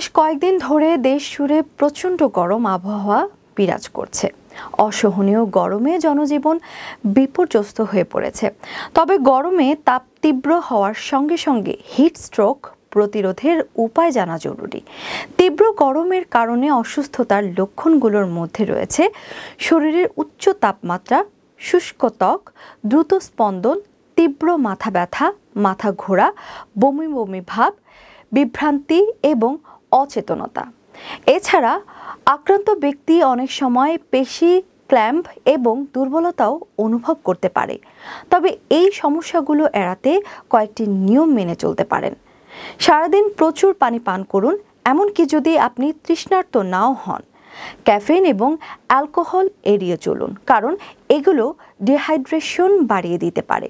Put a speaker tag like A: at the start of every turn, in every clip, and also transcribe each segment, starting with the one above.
A: বেশ কয়েকদিন ধরে দেশ জুড়ে প্রচণ্ড গরম আবহাওয়া বিরাজ করছে। অসহনীয় গরমে জনজীবন বিপর্যস্ত হয়ে পড়েছে। তবে গরমে তাপ তীব্র হওয়ার সঙ্গে সঙ্গে হিট স্ট্রোক প্রতিরোধের উপায় জানা জরুরি। তীব্র গরমের কারণে অসুস্থতার লক্ষণগুলোর মধ্যে রয়েছে শরীরের উচ্চ তাপমাত্রা, শুষ্ক ত্বক, দ্রুত স্পন্দন, তীব্র মাথা ব্যথা, মাথা ঘোরা, বমি বমি ভাব, বিভ্রান্তি এবং অচেতনতা। এছাড়া আক্রান্ত ব্যক্তি অনেক সময় পেশি ক্ল্যাম্প এবং দুর্বলতাও অনুভব করতে পারে। তবে এই সমস্যাগুলো এড়াতে কয়েকটি নিয়ম মেনে চলতে পারেন। সারাদিন প্রচুর পানি পান করুন, এমনকি যদি আপনি তৃষ্ণার্ত নাও হন। ক্যাফেইন এবং অ্যালকোহল এড়িয়ে চলুন, কারণ এগুলো ডিহাইড্রেশন বাড়িয়ে দিতে পারে।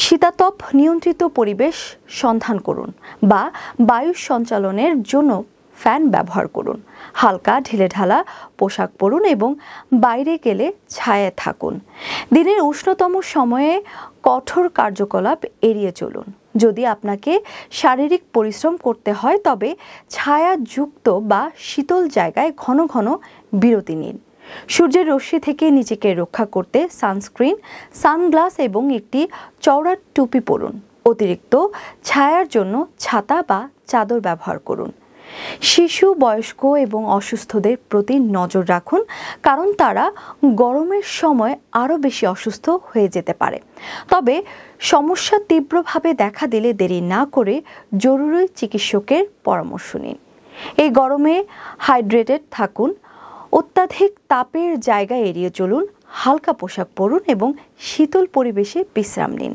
A: শীতাতপ নিয়ন্ত্রিত পরিবেশ সন্ধান করুন বা বায়ু সঞ্চালনের জন্য ফ্যান ব্যবহার করুন। হালকা ঢিলেঢালা পোশাক পরুন এবং বাইরে গেলে ছায়ায় থাকুন। দিনের উষ্ণতম সময়ে কঠোর কার্যকলাপ এড়িয়ে চলুন। যদি আপনাকে শারীরিক পরিশ্রম করতে হয়, তবে ছায়াযুক্ত বা শীতল জায়গায় ঘন ঘন বিরতি নিন। সূর্যের রশ্মি থেকে নিজেকে রক্ষা করতে সানস্ক্রিন, সানগ্লাস এবং একটি চওড়া টুপি পরুন। অতিরিক্ত ছায়ার জন্য ছাতা বা চাদর ব্যবহার করুন। শিশু, বয়স্ক এবং অসুস্থদের প্রতি নজর রাখুন, কারণ তারা গরমের সময় আরও বেশি অসুস্থ হয়ে যেতে পারে। তবে সমস্যা তীব্রভাবে দেখা দিলে দেরি না করে জরুরি চিকিৎসকের পরামর্শ নিন। এই গরমে হাইড্রেটেড থাকুন, অত্যাধিক তাপের জায়গা এড়িয়ে চলুন, হালকা পোশাক পরুন এবং শীতল পরিবেশে বিশ্রাম নিন।